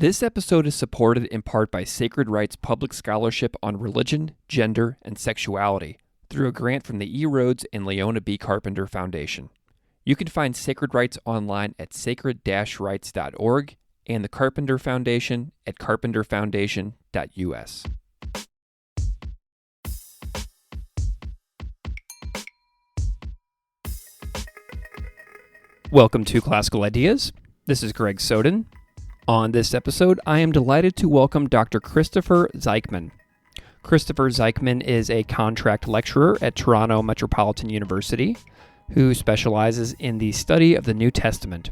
This episode is supported in part by Sacred Wright's public scholarship on religion, gender, and sexuality through a grant from the E. Rhodes and Leona B. Carpenter Foundation. You can find Sacred Wrights online at sacred-rights.org and the Carpenter Foundation at carpenterfoundation.us. Welcome to Classical Ideas. This is Greg Soden. On this episode, I am delighted to welcome Dr. Christopher Zeichmann. Christopher Zeichmann is a contract lecturer at Toronto Metropolitan University who specializes in the study of the New Testament.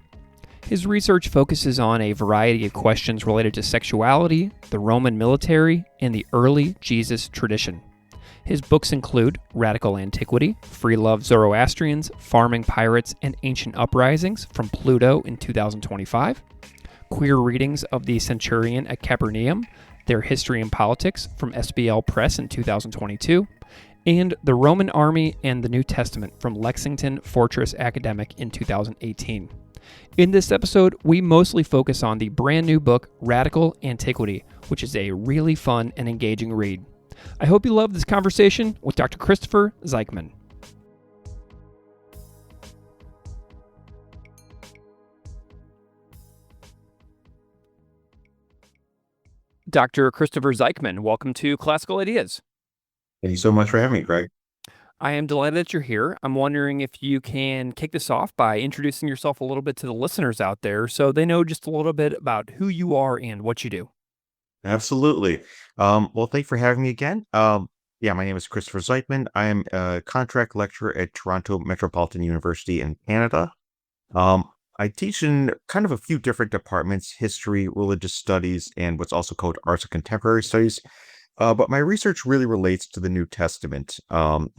His research focuses on a variety of questions related to sexuality, the Roman military, and the early Jesus tradition. His books include Radical Antiquity, Free Love Zoroastrians, Farming Pirates, and Ancient Uprisings from Pluto in 2025, Queer Readings of the Centurion at Capernaum, Their History and Politics from SBL Press in 2022, and The Roman Army and the New Testament from Lexington Fortress Academic in 2018. In this episode, we mostly focus on the brand new book, Radical Antiquity, which is a really fun and engaging read. I hope you love this conversation with Dr. Christopher Zeichmann. Dr. Christopher Zeichmann, welcome to Classical Ideas. Thank you so much for having me, Greg. I am delighted that you're here. I'm wondering if you can kick this off by introducing yourself a little bit to the listeners out there so they know just a little bit about who you are and what you do. Absolutely. Well, thank you for having me again. My name is Christopher Zeichmann. I am a contract lecturer at Toronto Metropolitan University in Canada. I teach in kind of a few different departments: history, religious studies, and what's also called arts and contemporary studies. But my research really relates to the New Testament and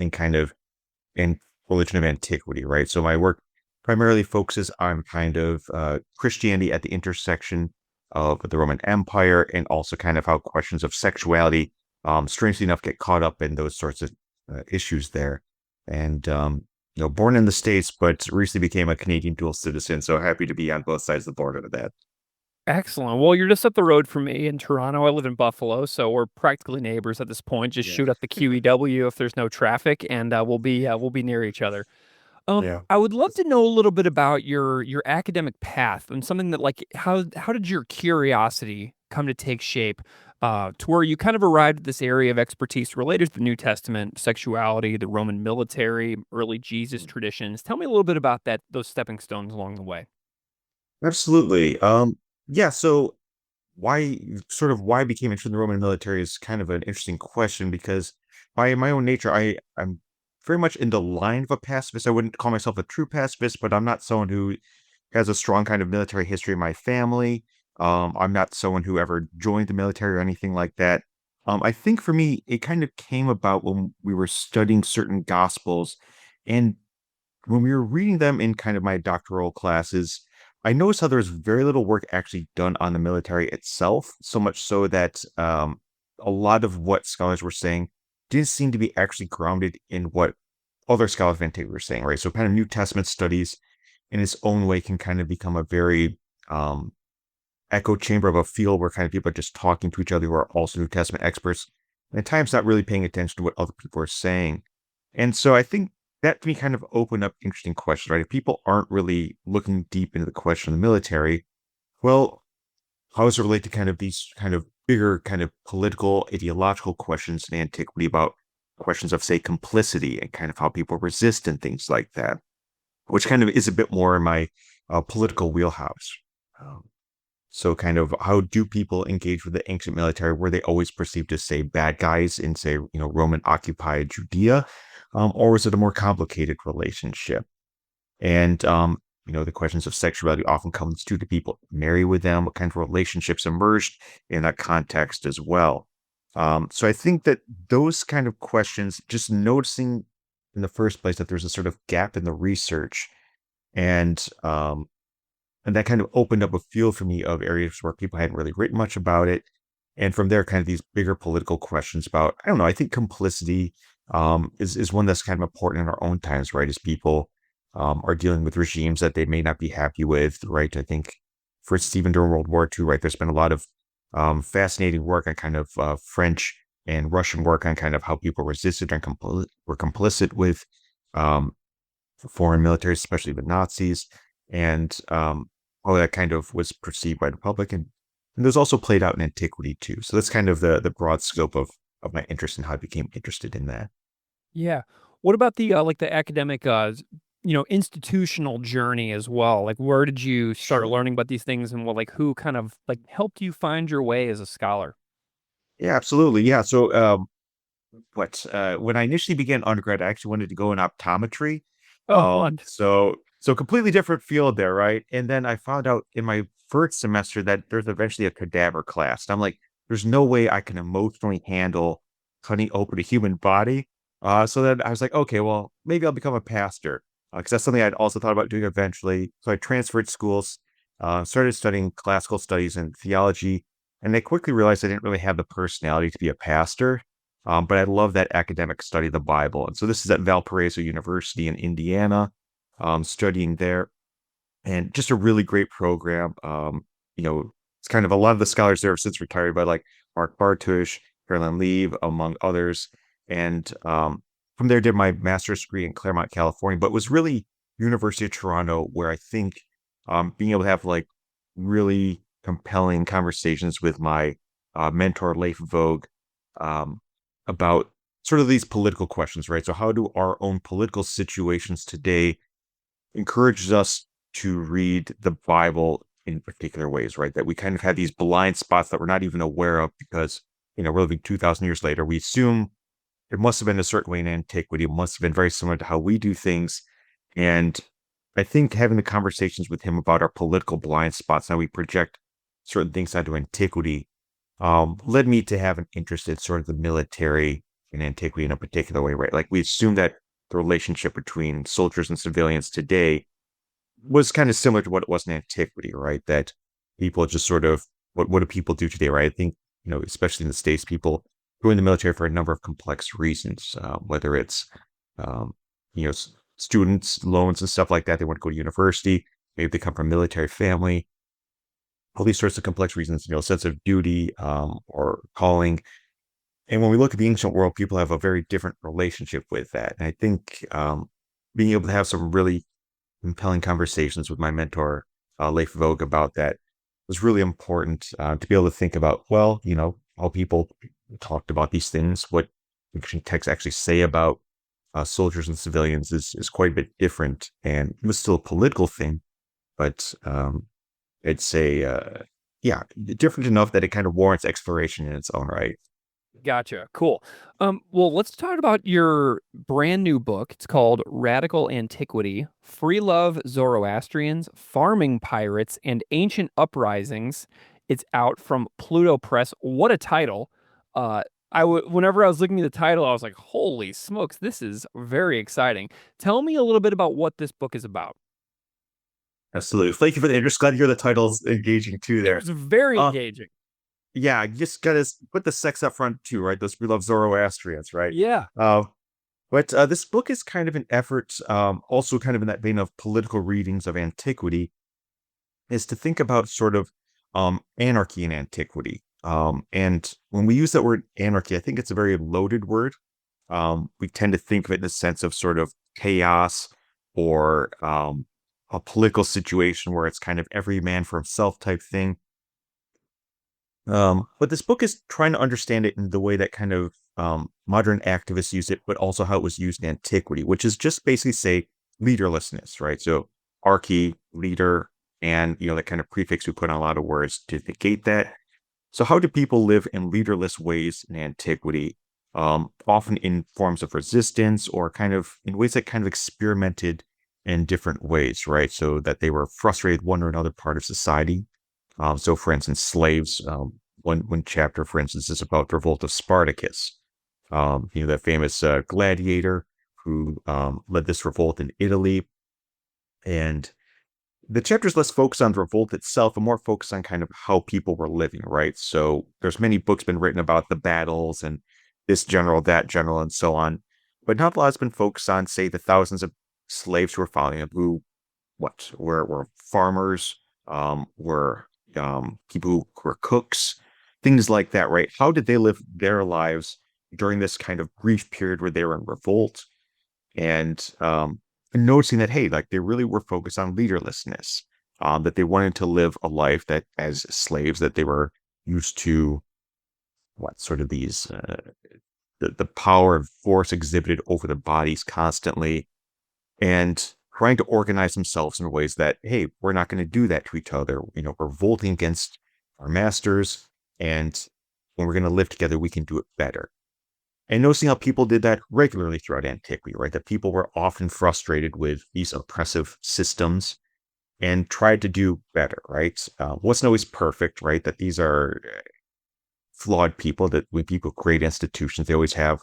religion of antiquity, right? So my work primarily focuses on Christianity at the intersection of the Roman Empire, and also kind of how questions of sexuality, strangely enough, get caught up in those sorts of issues there. And born in the States, but recently became a Canadian dual citizen. So happy to be on both sides of the border to that. Excellent. Well, you're just up the road from me in Toronto. I live in Buffalo, so we're practically neighbors at this point. Just shoot up the QEW if there's no traffic, and we'll be near each other. I would love to know a little bit about your academic path and something that, like, how did your curiosity come to take shape to where you kind of arrived at this area of expertise related to the New Testament, sexuality, the Roman military, early Jesus traditions. Tell me a little bit about those stepping stones along the way. Absolutely. So why I became interested in the Roman military is kind of an interesting question, because by my own nature, I'm very much in the line of a pacifist. I wouldn't call myself a true pacifist, but I'm not someone who has a strong kind of military history in my family. I'm not someone who ever joined the military or anything like that. I think for me, it kind of came about when we were studying certain gospels, and when we were reading them in kind of my doctoral classes, I noticed how there was very little work actually done on the military itself, so much so that a lot of what scholars were saying didn't seem to be actually grounded in what other scholars of antiquity were saying, right? So kind of New Testament studies in its own way can kind of become a very echo chamber of a field where kind of people are just talking to each other who are also New Testament experts, and at times not really paying attention to what other people are saying. And so I think that to me kind of opened up interesting questions, right? If people aren't really looking deep into the question of the military, well, how does it relate to kind of these kind of bigger kind of political, ideological questions in antiquity about questions of, say, complicity and kind of how people resist and things like that, which kind of is a bit more in my political wheelhouse. So kind of how do people engage with the ancient military? Were they always perceived as, say, bad guys in, say, Roman occupied Judea? Or was it a more complicated relationship? And, the questions of sexuality often comes to, do people marry with them? What kind of relationships emerged in that context as well? So I think that those kind of questions, just noticing in the first place that there's a sort of gap in the research, and that kind of opened up a field for me of areas where people hadn't really written much about it. And from there, kind of these bigger political questions about, I don't know, I think complicity is one that's kind of important in our own times, right? As people are dealing with regimes that they may not be happy with, right? I think for instance, even during World War II, right? There's been a lot of fascinating work on kind of French and Russian work on kind of how people resisted and were complicit with um, foreign militaries, especially the Nazis, and how that kind of was perceived by the public. And those also played out in antiquity too. So that's kind of the broad scope of my interest and how I became interested in that. Yeah. What about the like the academic institutional journey as well? Like where did you start Sure. learning about these things and what like who kind of like helped you find your way as a scholar? Yeah, absolutely. Yeah. So, when I initially began undergrad, I actually wanted to go in optometry. Oh, fun. So completely different field there, right? And then I found out in my first semester that there's eventually a cadaver class. And I'm like, there's no way I can emotionally handle cutting open a human body. So then I was like, okay, well, maybe I'll become a pastor because that's something I'd also thought about doing eventually. So I transferred schools, started studying classical studies and theology, and I quickly realized I didn't really have the personality to be a pastor. But I love that academic study of the Bible. And so this is at Valparaiso University in Indiana, studying there, and just a really great program. It's kind of a lot of the scholars there have since retired, but like Mark Bartush, Carolyn Leave, among others. And from there, did my master's degree in Claremont, California, but it was really University of Toronto where I think being able to have like really compelling conversations with my mentor, Leif Vogue, um, about sort of these political questions, right? So, how do our own political situations today encourages us to read the Bible in particular ways, right? That we kind of have these blind spots that we're not even aware of because, we're living 2,000 years later. We assume it must have been a certain way in antiquity. It must have been very similar to how we do things. And I think having the conversations with him about our political blind spots, how we project certain things onto antiquity, led me to have an interest in sort of the military in antiquity in a particular way, right? Like we assume that the relationship between soldiers and civilians today was kind of similar to what it was in antiquity, right? That people just sort of what do people do today, right? I think especially in the States, people go in the military for a number of complex reasons, whether it's um, students, loans, and stuff like that. They want to go to university. Maybe they come from a military family. All these sorts of complex reasons, sense of duty or calling. And when we look at the ancient world, people have a very different relationship with that. And I think being able to have some really compelling conversations with my mentor, Leif Vogue, about that was really important to be able to think about, well, how people talked about these things, what ancient texts actually say about soldiers and civilians is quite a bit different. And it was still a political thing, but it's yeah, different enough that it kind of warrants exploration in its own right. Gotcha. Cool. Well, let's talk about your brand new book. It's called Radical Antiquity, Free Love Zoroastrians, Farming Pirates, and Ancient Uprisings. It's out from Pluto Press. What a title. Uh, whenever I was looking at the title, I was like, holy smokes, this is very exciting. Tell me a little bit about what this book is about. Absolutely. Thank you for the interest. Glad to hear the title's engaging too It there. was very Uh, engaging. yeah, you just gotta put the sex up front too, right? Those we love Zoroastrians, right? Yeah. Uh, but this book is kind of an effort, also kind of in that vein of political readings of antiquity, is to think about sort of anarchy in antiquity. And when we use that word anarchy, I think it's a very loaded word. We tend to think of it in the sense of sort of chaos or a political situation where it's kind of every man for himself type thing. But this book is trying to understand it in the way that kind of modern activists use it, but also how it was used in antiquity, which is just basically say leaderlessness, right? So archy, leader, and that kind of prefix we put on a lot of words to negate that. So how do people live in leaderless ways in antiquity? Often in forms of resistance or kind of in ways that kind of experimented in different ways, right? So that they were frustrated one or another part of society. So, for instance, slaves. One chapter, for instance, is about the revolt of Spartacus. That famous gladiator who led this revolt in Italy. And the chapter's less focused on the revolt itself and more focused on kind of how people were living, right? So there's many books been written about the battles and this general, that general, and so on. But not a lot has been focused on, say, the thousands of slaves who were following him, who were farmers, were people who were cooks, things like that, right? How did they live their lives during this kind of brief period where they were in revolt? And noticing that, hey, like they really were focused on leaderlessness, that they wanted to live a life that as slaves that they were used to what sort of these the power and force exhibited over the bodies constantly and trying to organize themselves in ways that, hey, we're not going to do that to each other. We're revolting against our masters, and when we're going to live together, we can do it better. And noticing how people did that regularly throughout antiquity, right? That people were often frustrated with these oppressive systems and tried to do better, right? Wasn't always perfect, right? That these are flawed people, that when people create institutions, they always have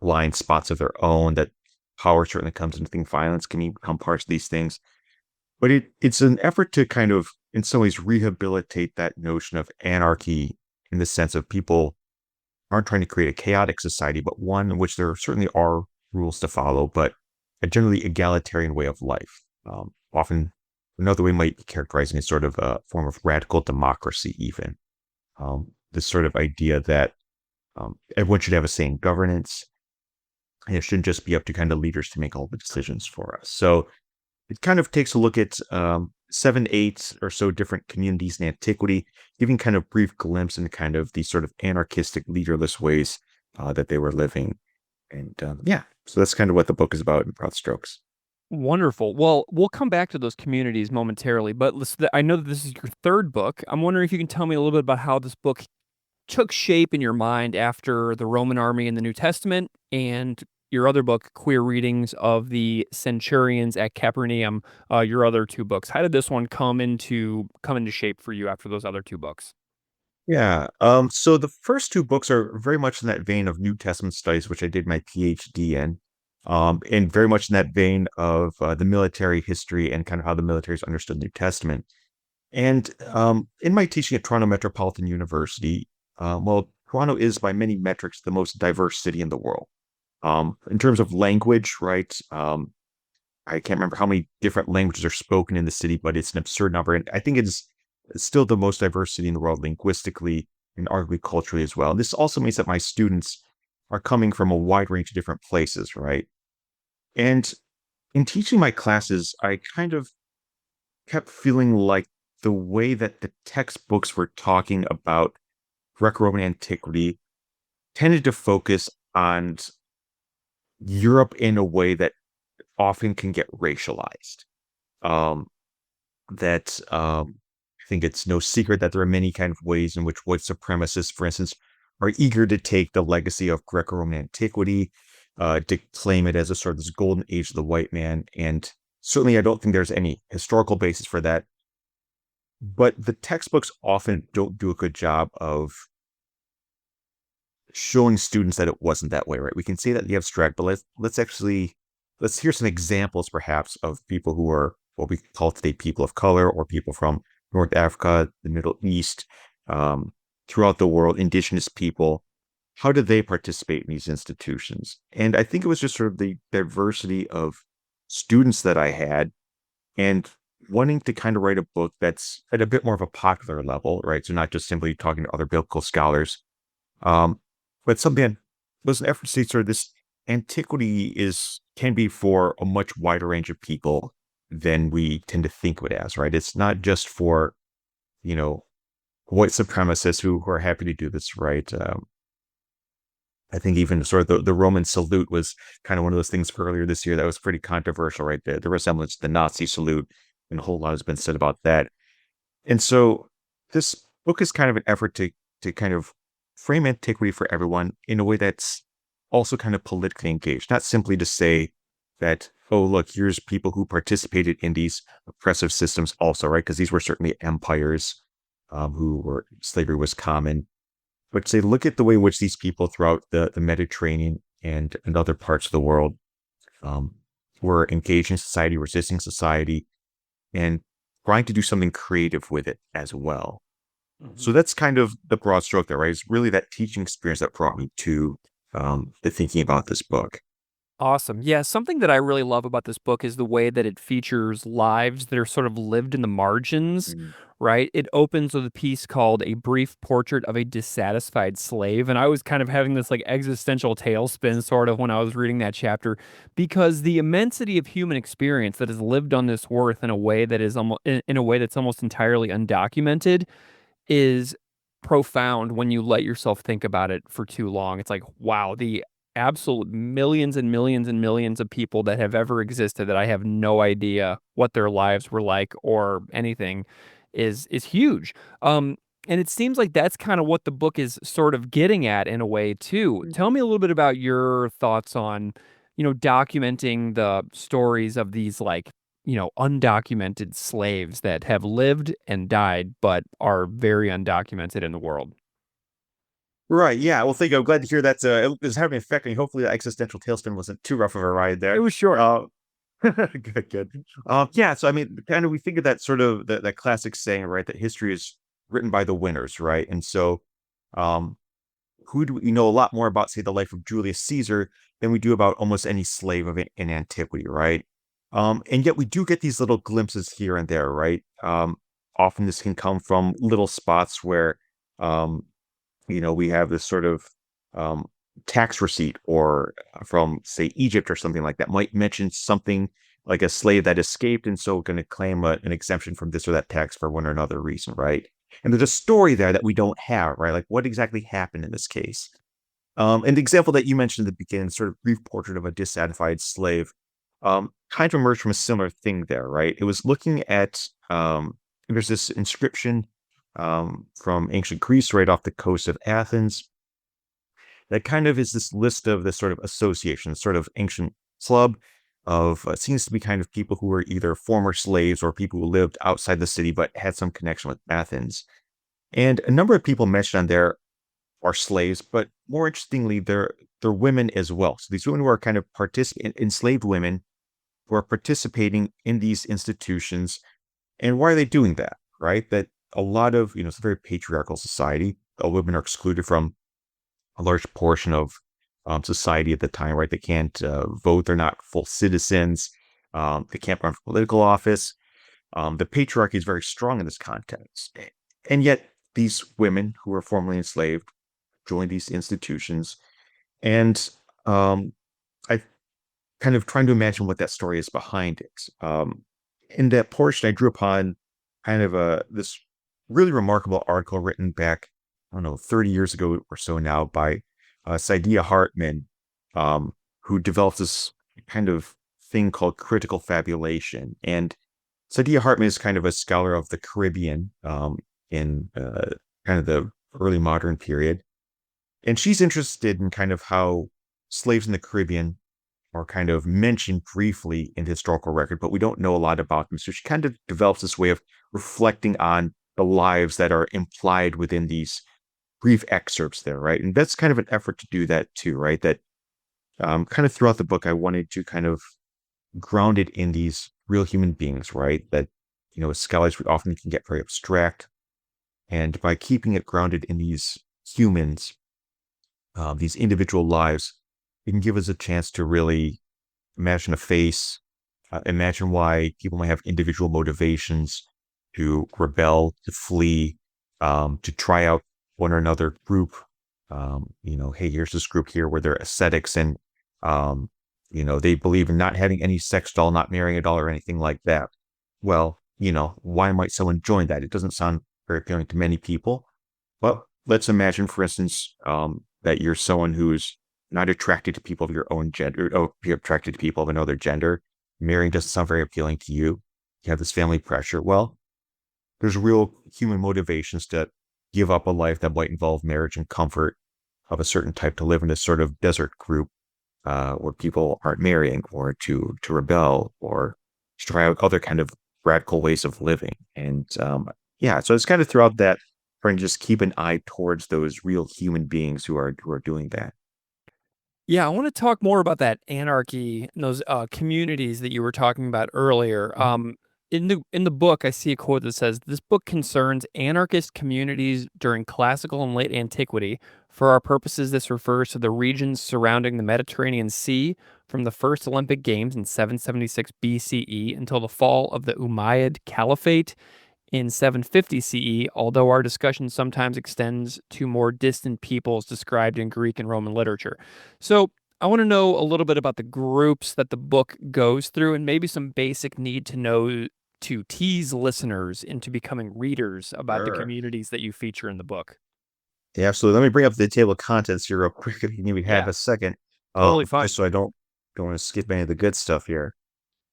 blind spots of their own, that power certainly comes into things, violence can become parts of these things. But it's an effort to kind of, in some ways, rehabilitate that notion of anarchy in the sense of people aren't trying to create a chaotic society, but one in which there certainly are rules to follow, but a generally egalitarian way of life. Often, another way might be characterizing as sort of a form of radical democracy, even. This sort of idea that everyone should have a say in governance, and it shouldn't just be up to kind of leaders to make all the decisions for us. So it kind of takes a look at 7, 8 or so different communities in antiquity, giving kind of brief glimpse into kind of these sort of anarchistic, leaderless ways that they were living. And yeah, so that's kind of what the book is about in broad strokes. Wonderful. Well, we'll come back to those communities momentarily, but I know that this is your third book. I'm wondering if you can tell me a little bit about how this book took shape in your mind after the Roman army in the New Testament and your other book, Queer Readings of the Centurions at Capernaum, your other two books. How did this one come into shape for you after those other two books? Yeah. So the first two books are very much in that vein of New Testament studies, which I did my PhD in, and very much in that vein of the military history and kind of how the military's understood the New Testament. And in my teaching at Toronto Metropolitan University, well, Toronto is by many metrics the most diverse city in the world. In terms of language, right? I can't remember how many different languages are spoken in the city, but it's an absurd number. And I think it's still the most diverse city in the world linguistically and arguably culturally as well. And this also means that my students are coming from a wide range of different places, right? And in teaching my classes, I kind of kept feeling like the way that the textbooks were talking about Greco-Roman antiquity tended to focus on Europe in a way that often can get racialized. Um, that I think it's no secret that there are many kind of ways in which white supremacists, for instance, are eager to take the legacy of Greco-Roman antiquity, to claim it as a sort of this golden age of the white man. And certainly, I don't think there's any historical basis for that. But the textbooks often don't do a good job of showing students that it wasn't that way, right? We can say that in the abstract, but let's hear some examples perhaps of people who are what we call today people of color or people from North Africa, the Middle East, throughout the world, indigenous people. How did they participate in these institutions? And I think it was just sort of the diversity of students that I had and wanting to kind of write a book that's at a bit more of a popular level, right? So not just simply talking to other biblical scholars, um, but something that was an effort to say sort of this antiquity can be for a much wider range of people than we tend to think of it as, right? It's not just for, you know, white supremacists who are happy to do this, right? I think even sort of the Roman salute was kind of one of those things earlier this year that was pretty controversial, right? The resemblance to the Nazi salute, and a whole lot has been said about that. And so this book is kind of an effort to kind of frame antiquity for everyone in a way that's also kind of politically engaged, not simply to say that, oh, look, here's people who participated in these oppressive systems also, right? Because these were certainly empires who were slavery was common, but say, look at the way in which these people throughout the Mediterranean and other parts of the world um, were engaged in society, resisting society, and trying to do something creative with it as well. So Mhm. that's kind of the broad stroke there, right? It's really that teaching experience that brought me to the thinking about this book. Awesome. Yeah, something that I really love about this book is the way that it features lives that are sort of lived in the margins, Mm. right? It opens with a piece called A Brief Portrait of a Dissatisfied Slave. And I was kind of having this like existential tailspin sort of when I was reading that chapter because the immensity of human experience that is lived on this earth in a way that is almost in a way that's almost entirely undocumented is profound when you let yourself think about it for too long. It's like, wow, the absolute millions and millions and millions of people that have ever existed that I have no idea what their lives were like or anything is huge. And it seems like that's kind of what the book is sort of getting at in a way too. Tell me a little bit about your thoughts on, documenting the stories of these like undocumented slaves that have lived and died, but are very undocumented in the world. Right. Yeah. Well, thank you. I'm glad to hear that's it was having an effect on you. Hopefully, the existential tailspin wasn't too rough of a ride It there. was short. Good, good. Yeah. So, I mean, kind of, we figured that sort of that classic saying, right, that history is written by the winners, right? And so, um, who do we know a lot more about, say, the life of Julius Caesar than we do about almost any slave in antiquity, right? And yet we do get these little glimpses here and there, right? Often this can come from little spots where, um, we have this sort of um, tax receipt or from, say, Egypt or something like that might mention something like a slave that escaped and so going to claim an exemption from this or that tax for one or another reason, right? And there's a story there that we don't have, right? Like what exactly happened in this case? And the example that you mentioned at the beginning, sort of brief portrait of a dissatisfied slave, kind of emerged from a similar thing there, right? It was looking at there's this inscription from ancient Greece right off the coast of Athens that kind of is this list of this sort of association, sort of ancient club of seems to be kind of people who were either former slaves or people who lived outside the city but had some connection with Athens. And a number of people mentioned on there are slaves, but more interestingly, they're women as well. So these women who are kind of enslaved women who are participating in these institutions. And why are they doing that? Right? That a lot of, it's a very patriarchal society. Women are excluded from a large portion of society at the time, right? They can't vote. They're not full citizens. They can't run for political office. The patriarchy is very strong in this context. And yet these women who were formerly enslaved join these institutions. And I kind of trying to imagine what that story is behind it. In that portion, I drew upon kind of this really remarkable article written back, I don't know, 30 years ago or so now by Saidiya Hartman, who developed this kind of thing called critical fabulation. And Saidiya Hartman is kind of a scholar of the Caribbean in kind of the early modern period. And she's interested in kind of how slaves in the Caribbean are kind of mentioned briefly in the historical record, but we don't know a lot about them. So she kind of develops this way of reflecting on the lives that are implied within these brief excerpts there, right? And that's kind of an effort to do that too, right? That kind of throughout the book, I wanted to kind of ground it in these real human beings, right? That, as scholars, we often can get very abstract. And by keeping it grounded in these humans, these individual lives, it can give us a chance to really imagine a face, imagine why people might have individual motivations to rebel, to flee, to try out one or another group. Hey, here's this group here where they're ascetics and, they believe in not having any sex doll, not marrying a doll or anything like that. Well, why might someone join that? It doesn't sound very appealing to many people. Well, let's imagine, for instance, that you're someone who's not attracted to people of your own gender, or you're attracted to people of another gender. Marrying doesn't sound very appealing to you. You have this family pressure. Well, there's real human motivations to give up a life that might involve marriage and comfort of a certain type to live in this sort of desert group where people aren't marrying, or to rebel, or to try out other kind of radical ways of living. And yeah, so it's kind of throughout that trying to just keep an eye towards those real human beings who are doing that. Yeah, I want to talk more about that anarchy and those communities that you were talking about earlier. In the book, I see a quote that says, "This book concerns anarchist communities during classical and late antiquity. For our purposes, this refers to the regions surrounding the Mediterranean Sea, from the first Olympic Games in 776 BCE until the fall of the Umayyad Caliphate in 750 CE, although our discussion sometimes extends to more distant peoples described in Greek and Roman literature. So I want to know a little bit about the groups that the book goes through and maybe some basic need to know to tease listeners into becoming readers about the Sure. communities that you feature in the book. Yeah, absolutely. Let me bring up the table of contents here real quick if you maybe have Yeah, a second. totally Just fine. so I don't want to skip any of the good stuff here.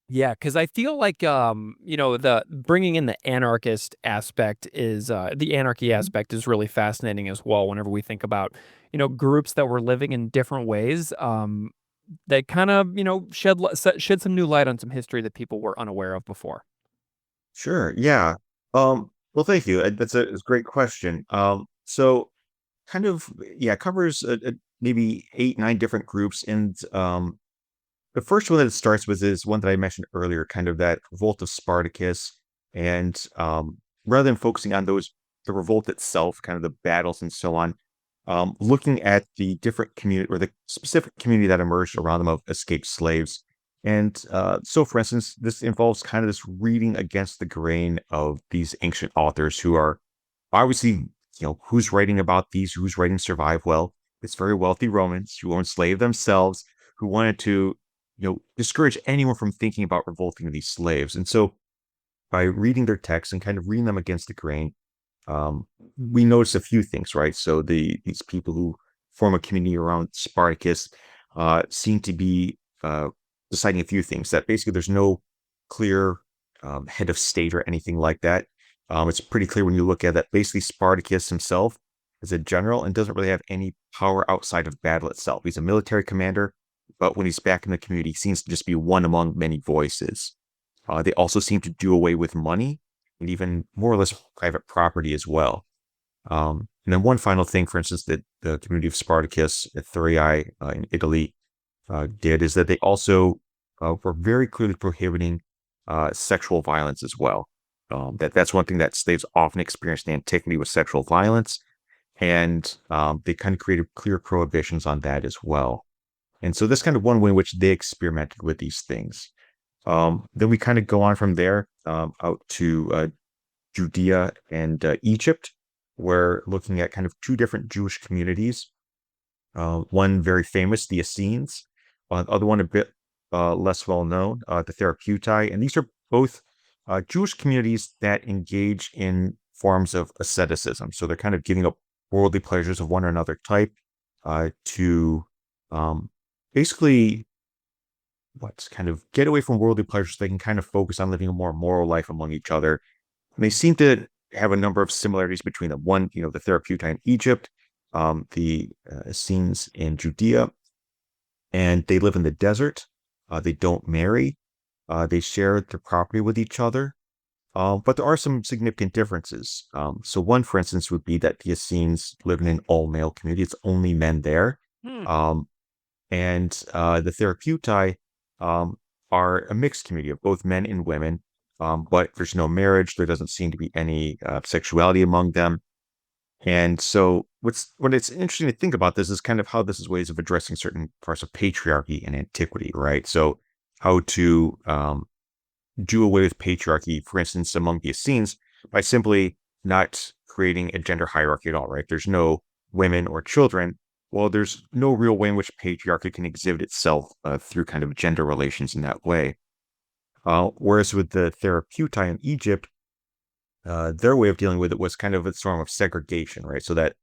Yeah, because I feel like the bringing in the anarchist aspect is the anarchy aspect is really fascinating as well. Whenever we think about groups that were living in different ways, they kind of shed some new light on some history that people were unaware of before. Sure. Yeah. Well, thank you. It's a great question. So kind of, yeah, it covers maybe eight, nine different groups. And the first one that it starts with is one that I mentioned earlier, kind of that revolt of Spartacus. And rather than focusing on the revolt itself, kind of the battles and so on, looking at the different community or the specific community that emerged around them of escaped slaves. And so, for instance, this involves kind of this reading against the grain of these ancient authors who are obviously, who's writing about these, who's writing survive well. It's very wealthy Romans who owned slaves themselves, who wanted to, discourage anyone from thinking about revolting these slaves. And so, by reading their texts and kind of reading them against the grain, um, we notice a few things, right? So these people who form a community around Spartacus seem to be deciding a few things. That basically there's no clear head of state or anything like that. It's pretty clear when you look at that. Basically, Spartacus himself is a general and doesn't really have any power outside of battle itself. He's a military commander, but when he's back in the community, he seems to just be one among many voices. They also seem to do away with money and even more or less private property as well. And then one final thing, for instance, that the community of Spartacus at Thurii in Italy did is that they also were very clearly prohibiting sexual violence as well. That's one thing that slaves often experienced in antiquity with sexual violence, and they kind of created clear prohibitions on that as well. And so that's kind of one way in which they experimented with these things. Then we kind of go on from there out to Judea and Egypt. We're looking at kind of two different Jewish communities. One very famous, the Essenes. The other one a bit less well known, the Therapeutai. And these are both Jewish communities that engage in forms of asceticism. So they're kind of giving up worldly pleasures of one or another type to basically what's kind of get away from worldly pleasures. So they can kind of focus on living a more moral life among each other. And they seem to have a number of similarities between them. One, the Therapeutai in Egypt, the Essenes in Judea, and they live in the desert. They don't marry. They share their property with each other. But there are some significant differences. So one, for instance, would be that the Essenes live in an all-male community. It's only men there. Hmm. Um, and the Therapeutai are a mixed community of both men and women. But there's no marriage. There doesn't seem to be any sexuality among them. And so what it's interesting to think about this is kind of how this is ways of addressing certain parts of patriarchy and antiquity, right? So how to do away with patriarchy, for instance, among the Essenes by simply not creating a gender hierarchy at all, right? There's no women or children. Well, there's no real way in which patriarchy can exhibit itself through kind of gender relations in that way. Whereas with the Therapeutai in Egypt, their way of dealing with it was kind of a form of segregation, right? So that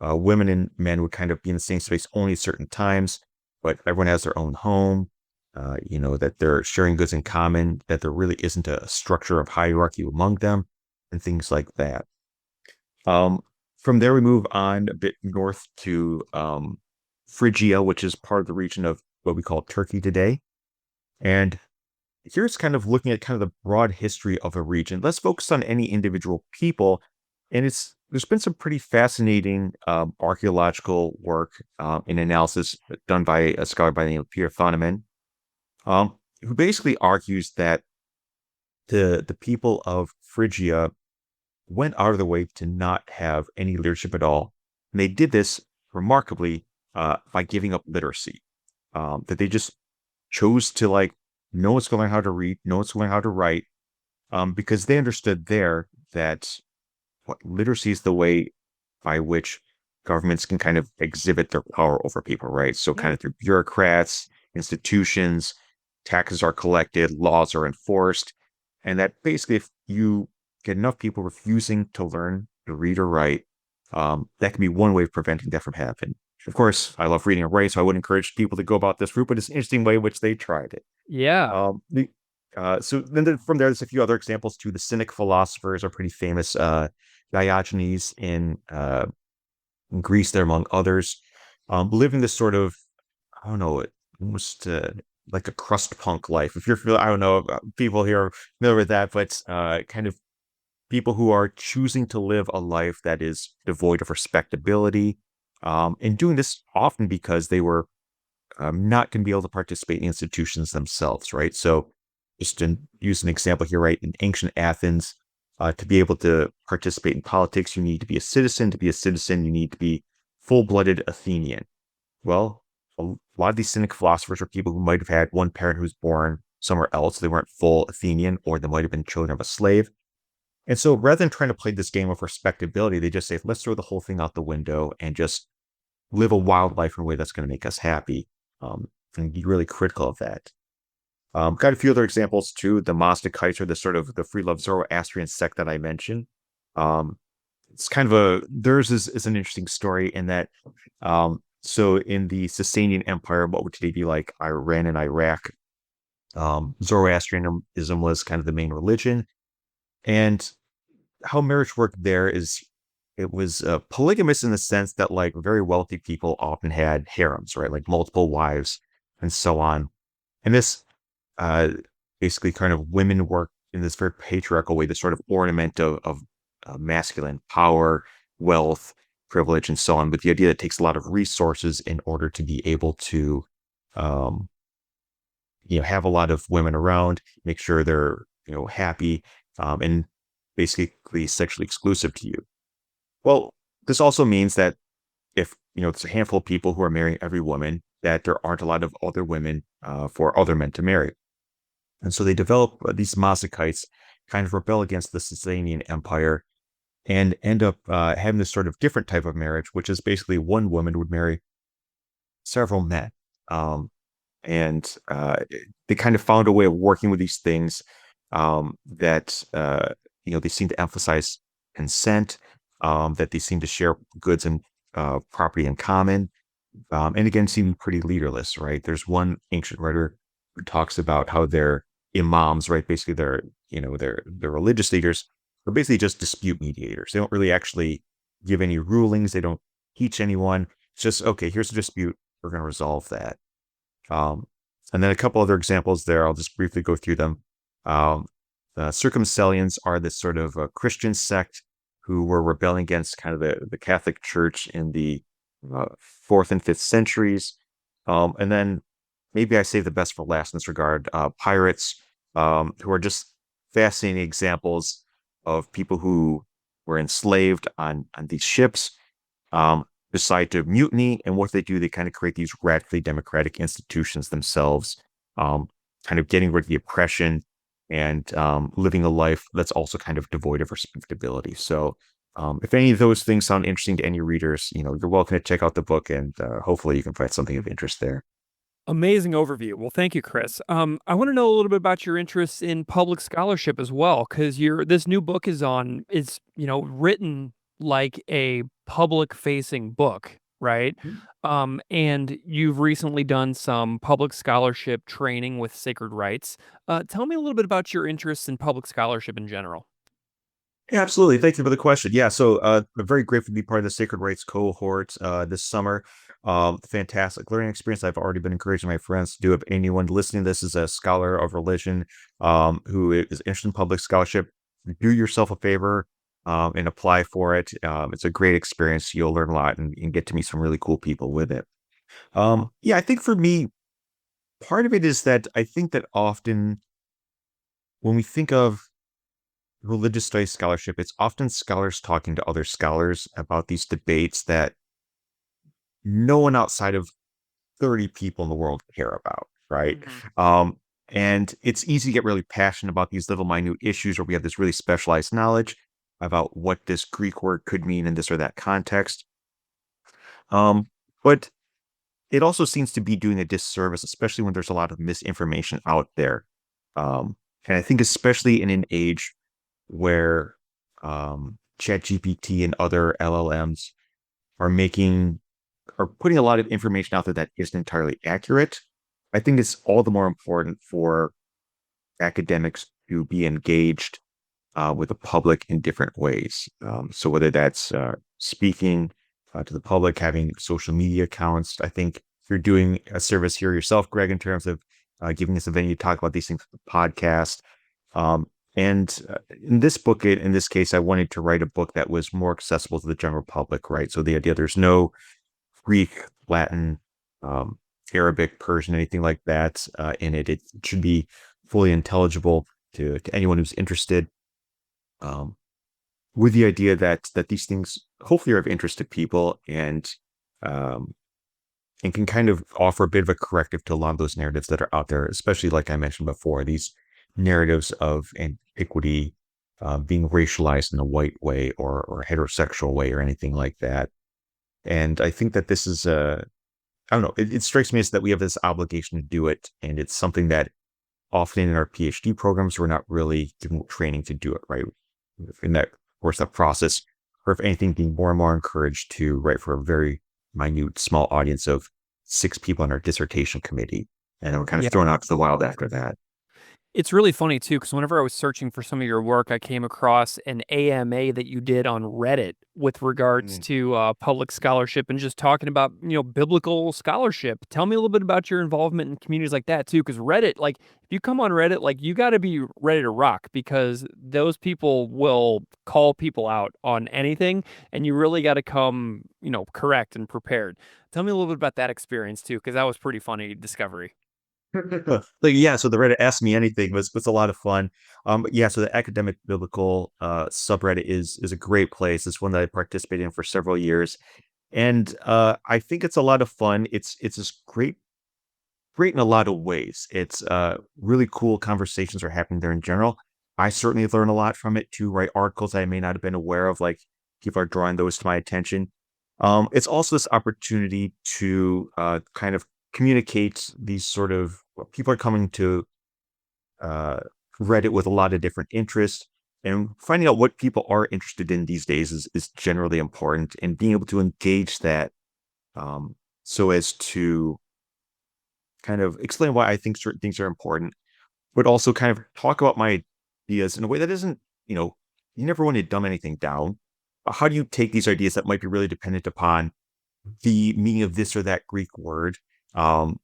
women and men would kind of be in the same space only at certain times, but everyone has their own home, that they're sharing goods in common, that there really isn't a structure of hierarchy among them, and things like that. From there, we move on a bit north to Phrygia, which is part of the region of what we call Turkey today. And here's kind of looking at kind of the broad history of a region. Let's focus on any individual people. And there's been some pretty fascinating archaeological work and analysis done by a scholar by the name of Peter Thoniman, who basically argues that the people of Phrygia went out of their way to not have any leadership at all. And they did this remarkably by giving up literacy. That they just chose to know what's going on, how to read, know what's going on, how to write, because they understood there that literacy is the way by which governments can kind of exhibit their power over people, right? So kind Yeah. of through bureaucrats, institutions, taxes are collected, laws are enforced, and that basically if you get enough people refusing to learn to read or write, that can be one way of preventing that from happening. Of course, I love reading and writing, so I would encourage people to go about this route, but it's an interesting way in which they tried it. Yeah. So then from there, there's a few other examples too. The Cynic philosophers are pretty famous. Diogenes in Greece, there among others, living this sort of, I don't know, almost like a crust punk life. If you're familiar, I don't know, people here are familiar with that, but kind of people who are choosing to live a life that is devoid of respectability, and doing this often because they were not going to be able to participate in institutions themselves, right? So, just to use an example here, right? In ancient Athens, to be able to participate in politics, you need to be a citizen. To be a citizen, you need to be full-blooded Athenian. Well, a lot of these Cynic philosophers are people who might have had one parent who was born somewhere else. They weren't full Athenian, or they might have been children of a slave. And so rather than trying to play this game of respectability, they just say, let's throw the whole thing out the window and just live a wild life in a way that's going to make us happy, and be really critical of that. Got a few other examples too. The Gnostikites, or the sort of the free love Zoroastrian sect that I mentioned. Um, it's kind of theirs is an interesting story in that, so in the Sasanian Empire, what would today be like Iran and Iraq, Zoroastrianism was kind of the main religion. And how marriage worked there is it was polygamous in the sense that very wealthy people often had harems, right? Like multiple wives and so on. And this uh, basically kind of women work in this very patriarchal way, this sort of ornament of masculine power, wealth, privilege, and so on. But the idea that it takes a lot of resources in order to be able to, um, have a lot of women around, make sure they're, happy, and basically sexually exclusive to you. Well, this also means that if, it's a handful of people who are marrying every woman, that there aren't a lot of other women for other men to marry. And so they develop these Masakites kind of rebel against the Sasanian Empire and end up having this sort of different type of marriage, which is basically one woman would marry several men. And they kind of found a way of working with these things, that, they seem to emphasize consent, that they seem to share goods and property in common, and again, seem pretty leaderless, right? There's one ancient writer who talks about how their imams, right? Basically, their religious leaders are basically just dispute mediators. They don't really actually give any rulings. They don't teach anyone. It's just, okay, here's a dispute. We're going to resolve that. Um, and then a couple other examples there. I'll just briefly go through them. The Circumcellions are this sort of a Christian sect who were rebelling against kind of the Catholic Church in the fourth and fifth centuries. And then maybe I save the best for last in this regard. Pirates, who are just fascinating examples of people who were enslaved on these ships, decide to mutiny. And what they do, they kind of create these radically democratic institutions themselves, kind of getting rid of the oppression and living a life that's also kind of devoid of respectability. So if any of those things sound interesting to any readers, you're welcome to check out the book, and hopefully you can find something of interest there. Amazing overview. Well, thank you, Chris. I want to know a little bit about your interests in public scholarship as well, because this new book written like a public-facing book, right? And you've recently done some public scholarship training with Sacred Rites. Tell me a little bit about your interests in public scholarship in general. Yeah, absolutely. Thank you for the question. Yeah, so I'm very grateful to be part of the Sacred Rites cohort this summer. Fantastic learning experience. I've already been encouraging my friends to do. If anyone listening to this is a scholar of religion, who is interested in public scholarship, do yourself a favor, and apply for it. It's a great experience. You'll learn a lot and get to meet some really cool people with it. Yeah, I think for me, part of it is that I think that often when we think of religious studies scholarship, it's often scholars talking to other scholars about these debates that no one outside of 30 people in the world care about. right? Um, and it's easy to get really passionate about these little minute issues where we have this really specialized knowledge about what this Greek word could mean in this or that context. Um, but it also seems to be doing a disservice, especially when there's a lot of misinformation out there. And I think especially in an age where ChatGPT and other LLMs are putting a lot of information out there that isn't entirely accurate. I think it's all the more important for academics to be engaged with the public in different ways. So whether that's speaking to the public, having social media accounts, I think you're doing a service here yourself, Greg, in terms of giving us a venue to talk about these things with the podcast. Um, and in this book, in this case, I wanted to write a book that was more accessible to the general public, right? So the idea there's no Greek, Latin, um, Arabic, Persian, anything like that in it. It should be fully intelligible to anyone who's interested. Um, with the idea that these things hopefully are of interest to people um, and can kind of offer a bit of a corrective to a lot of those narratives that are out there, especially like I mentioned before, these narratives of antiquity being racialized in a white way or heterosexual way or anything like that. And I think that this is I don't know, it strikes me as that we have this obligation to do it, and it's something that often in our PhD programs we're not really given training to do it right. In that course, that process, or if anything, being more and more encouraged to write for a very minute, small audience of 6 people on our dissertation committee, and then we're kind of Yeah. thrown out to the wild after that. It's really funny too, because whenever I was searching for some of your work, I came across an AMA that you did on Reddit with regards Mm. to public scholarship and just talking about, biblical scholarship. Tell me a little bit about your involvement in communities like that too, because Reddit, like, if you come on Reddit, like, you got to be ready to rock because those people will call people out on anything, and you really got to come, correct and prepared. Tell me a little bit about that experience too, because that was pretty funny discovery. Like, yeah, so the Reddit Ask Me Anything was a lot of fun. Yeah, so the academic biblical subreddit is a great place. It's one that I participated in for several years, and I think it's a lot of fun. It's just great in a lot of ways. It's really cool conversations are happening there in general. I certainly learn a lot from it to write articles I may not have been aware of, like people are drawing those to my attention. It's also this opportunity to kind of communicate these sort of people are coming to uh, Reddit with a lot of different interests. And finding out what people are interested in these days is generally important, and being able to engage that so as to kind of explain why I think certain things are important, but also kind of talk about my ideas in a way that isn't, you never want to dumb anything down. How do you take these ideas that might be really dependent upon the meaning of this or that Greek word? Um,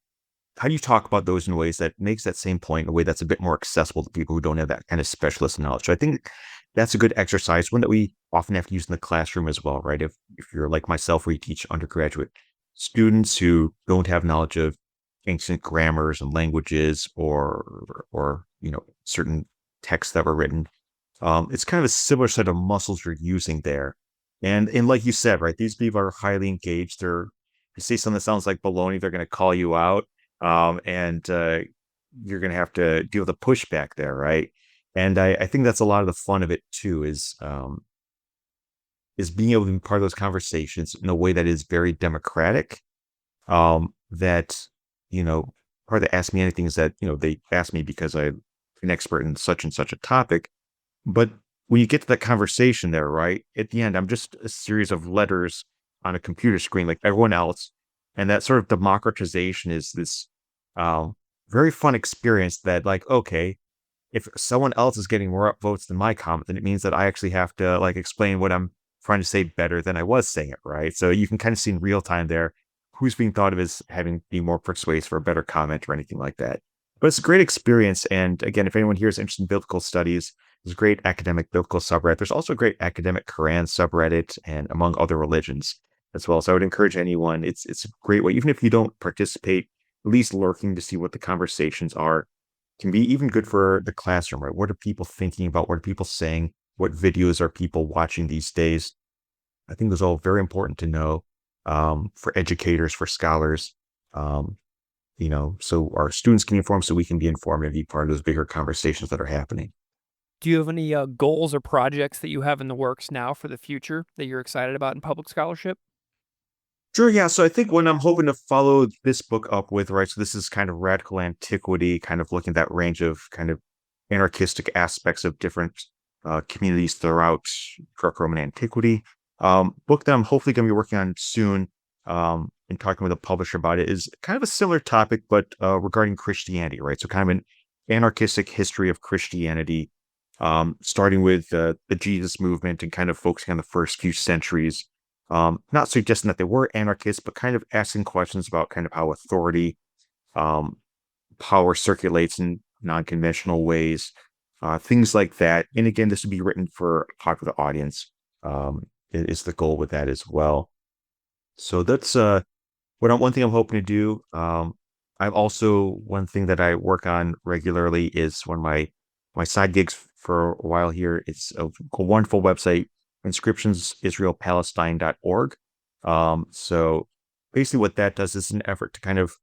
how do you talk about those in ways that makes that same point in a way that's a bit more accessible to people who don't have that kind of specialist knowledge? So I think that's a good exercise, one that we often have to use in the classroom as well, right? If you're like myself, where you teach undergraduate students who don't have knowledge of ancient grammars and languages or certain texts that were written, it's kind of a similar set of muscles you're using there. And like you said, right, these people are highly engaged. If you say something that sounds like baloney, they're going to call you out, and you're going to have to deal with the pushback there, right? And I think that's a lot of the fun of it too, is being able to be part of those conversations in a way that is very democratic. That part of the Ask Me Anything is that they ask me because I'm an expert in such and such a topic, but when you get to that conversation there, right, at the end, I'm just a series of letters on a computer screen like everyone else. And that sort of democratization is this um, very fun experience that, like, okay, if someone else is getting more upvotes than my comment, then it means that I actually have to like explain what I'm trying to say better than I was saying it, right? So you can kind of see in real time there who's being thought of as having be more persuasive or a better comment or anything like that. But it's a great experience. And again, if anyone here is interested in biblical studies, there's a great academic biblical subreddit. There's also a great academic Quran subreddit and among other religions as well. So I would encourage anyone, it's a great way, even if you don't participate, at least lurking to see what the conversations are can be even good for the classroom, right? What are people thinking about? What are people saying? What videos are people watching these days? I think those are all very important to know for educators, for scholars. Um, so our students can be informed, so we can be informed and be part of those bigger conversations that are happening. Do you have any goals or projects that you have in the works now for the future that you're excited about in public scholarship? Sure, yeah. So I think what I'm hoping to follow this book up with, right? So this is kind of Radical Antiquity, kind of looking at that range of kind of anarchistic aspects of different communities throughout Greco-Roman antiquity. Book that I'm hopefully going to be working on soon, and talking with a publisher about it, is kind of a similar topic, but regarding Christianity, right? So kind of an anarchistic history of Christianity, starting with the Jesus movement and kind of focusing on the first few centuries. Not suggesting that they were anarchists, but kind of asking questions about kind of how authority, um, power circulates in non-conventional ways, things like that. And again, this would be written for a popular audience, is the goal with that as well. So that's one thing I'm hoping to do. I'm also, one thing that I work on regularly is one of my side gigs for a while here. It's a wonderful website, inscriptionsisraelpalestine.org. So basically what that does is an effort to kind of,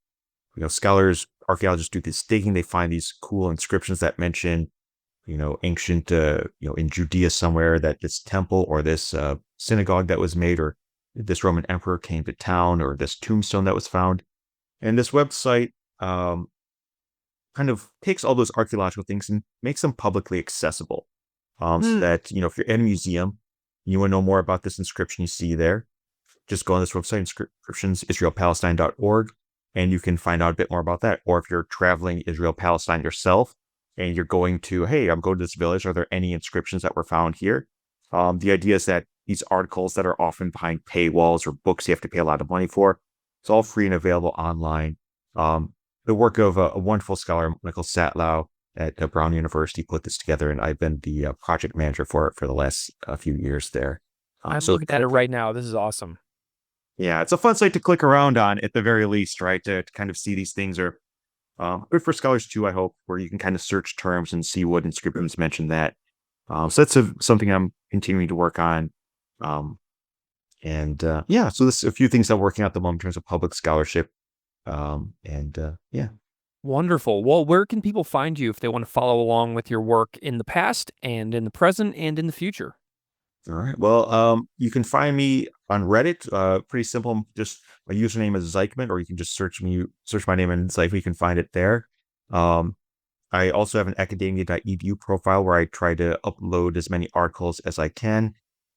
scholars, archaeologists do this digging. They find these cool inscriptions that mention, ancient, in Judea somewhere, that this temple or this synagogue that was made, or this Roman emperor came to town, or this tombstone that was found. And this website kind of takes all those archaeological things and makes them publicly accessible. So that, if you're in a museum, you want to know more about this inscription you see there, just go on this website, inscriptionsisraelpalestine.org, and you can find out a bit more about that. Or if you're traveling Israel Palestine yourself and you're going to, hey, I'm going to this village, are there any inscriptions that were found here? The idea is that these articles that are often behind paywalls or books you have to pay a lot of money for, it's all free and available online. The work of a wonderful scholar, Michael Satlow, at Brown University, put this together, and I've been the project manager for it for the last few years there. I'm looking at it right now. This is awesome. Yeah, it's a fun site to click around on at the very least, right? To kind of see these things are good for scholars too, I hope, where you can kind of search terms and see what inscriptions mention that. So that's something I'm continuing to work on. Yeah, so there's a few things I'm working on at the moment in terms of public scholarship. Yeah. Wonderful. Well, where can people find you if they want to follow along with your work in the past and in the present and in the future? All right. Well, you can find me on Reddit. Pretty simple. Just my username is Zeichmann, or you can just search my name in Zeichmann. You can find it there. I also have an academia.edu profile where I try to upload as many articles as I can.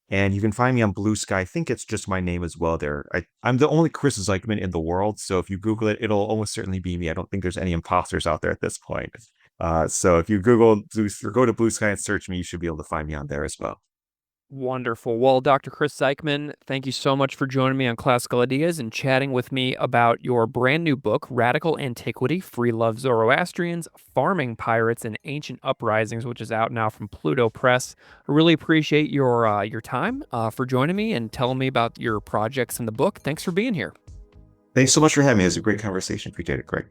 And you can find me on Blue Sky. I think it's just my name as well there. I'm the only Chris Zeichmann in the world, so if you Google it, it'll almost certainly be me. I don't think there's any imposters out there at this point. So if you Google or go to Blue Sky and search me, you should be able to find me on there as well. Wonderful. Well, Dr. Chris Zeichmann, thank you so much for joining me on Classical Ideas and chatting with me about your brand new book, Radical Antiquity, Free Love Zoroastrians, Farming Pirates, and Ancient Uprisings, which is out now from Pluto Press. I really appreciate your time for joining me and telling me about your projects in the book. Thanks for being here. Thanks so much for having me. It was a great conversation. Appreciate it, Greg.